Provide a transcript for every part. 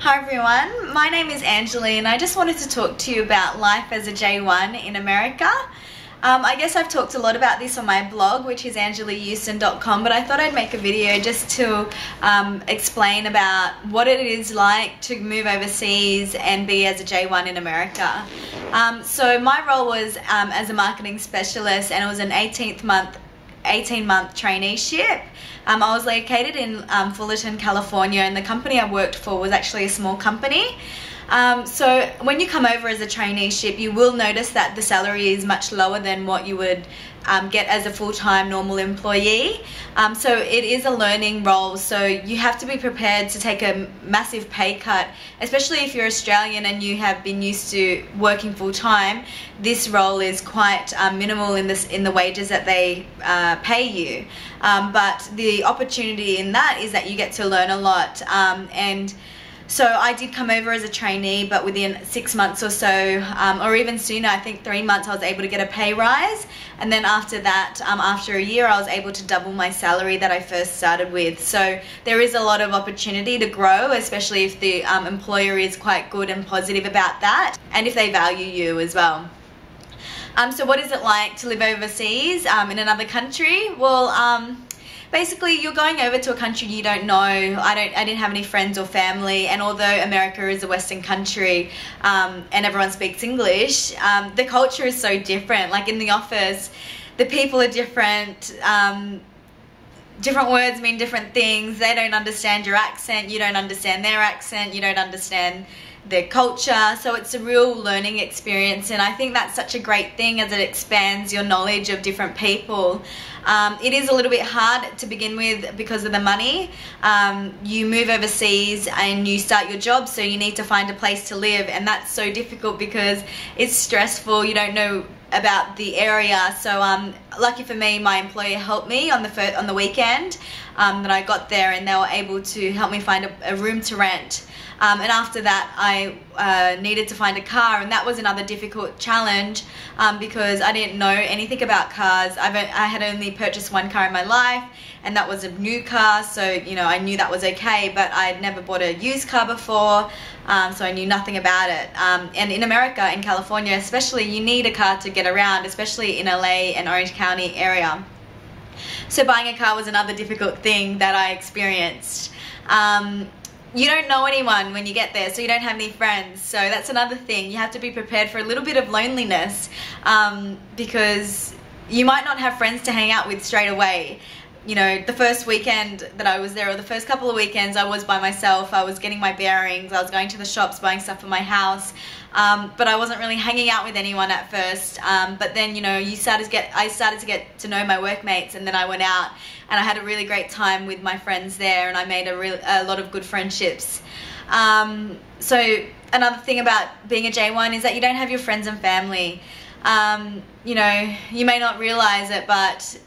Hi everyone, my name is Angeli and I just wanted to talk to you about life as a J1 in America. I guess I've talked a lot about this on my blog, which is angeliyuson.com, but I thought I'd make a video just to explain about what it is like to move overseas and be as a J1 in America. So my role was as a marketing specialist, and it was an 18-month traineeship. I was located in Fullerton, California, and the company I worked for was actually a small company. So when you come over as a traineeship, you will notice that the salary is much lower than what you would get as a full-time normal employee. So it is a learning role, so you have to be prepared to take a massive pay cut, especially if you're Australian and you have been used to working full-time. This role is quite minimal in the wages that they pay you, but the opportunity in that is that you get to learn a lot. And so I did come over as a trainee, but within 6 months or so, or even sooner, I think 3 months, I was able to get a pay rise. And then after that, after a year, I was able to double my salary that I first started with. So there is a lot of opportunity to grow, especially if the employer is quite good and positive about that, and if they value you as well. So what is it like to live overseas in another country? Well, basically, you're going over to a country you don't know. I didn't have any friends or family, and although America is a Western country and everyone speaks English, the culture is so different. Like in the office, the people are different. Different words mean different things. They don't understand your accent. You don't understand their accent. You don't understand their culture. So it's a real learning experience, and I think that's such a great thing as it expands your knowledge of different people. It is a little bit hard to begin with because of the money. You move overseas and you start your job, so you need to find a place to live, and that's so difficult because it's stressful. You don't know about the area. So lucky for me, my employer helped me on the weekend that I got there, and they were able to help me find a room to rent. And after that, I needed to find a car, and that was another difficult challenge because I didn't know anything about cars. I had only purchased one car in my life, and that was a new car, so you know, I knew that was okay, but I'd never bought a used car before, so I knew nothing about it. And in America, in California especially, you need a car to get around, especially in LA and Orange County area. So buying a car was another difficult thing that I experienced. You don't know anyone when you get there, so you don't have any friends, so that's another thing. You have to be prepared for a little bit of loneliness because you might not have friends to hang out with straight away. You know, the first weekend that I was there, or the first couple of weekends, I was by myself. I was getting my bearings, I was going to the shops, buying stuff for my house, but I wasn't really hanging out with anyone at first. But then, you know, I started to get to know my workmates, and then I went out and I had a really great time with my friends there, and I made a lot of good friendships. So another thing about being a J1 is that you don't have your friends and family. You know, you may not realize it, but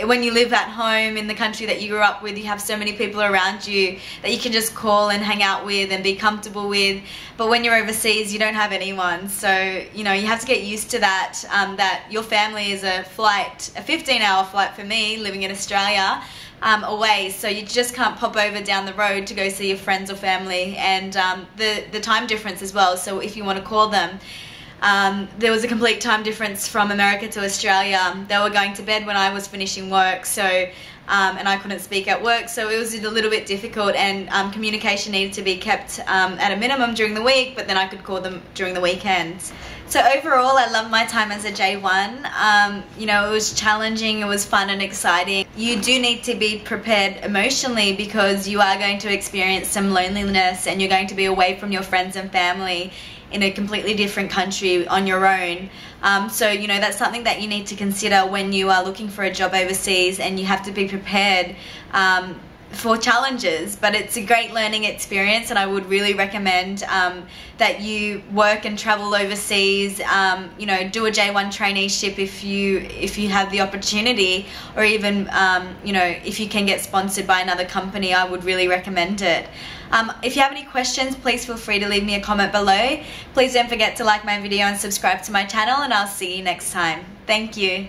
when you live at home in the country that you grew up with, you have so many people around you that you can just call and hang out with and be comfortable with. But when you're overseas, you don't have anyone. So, you know, you have to get used to that, that your family is a 15-hour flight for me, living in Australia, away. So you just can't pop over down the road to go see your friends or family, and the time difference as well. So if you want to call them, there was a complete time difference from America to Australia. They were going to bed when I was finishing work, so and I couldn't speak at work, so it was a little bit difficult, and communication needed to be kept at a minimum during the week, but then I could call them during the weekends. So overall, I loved my time as a J1. You know, it was challenging, it was fun and exciting. You do need to be prepared emotionally because you are going to experience some loneliness, and you're going to be away from your friends and family in a completely different country on your own. So, you know, that's something that you need to consider when you are looking for a job overseas, and you have to be prepared for challenges. But it's a great learning experience, and I would really recommend that you work and travel overseas. You know, do a J1 traineeship if you have the opportunity, or even you know, if you can get sponsored by another company, I would really recommend it. If you have any questions, please feel free to leave me a comment below. Please don't forget to like my video and subscribe to my channel, and I'll see you next time. Thank you.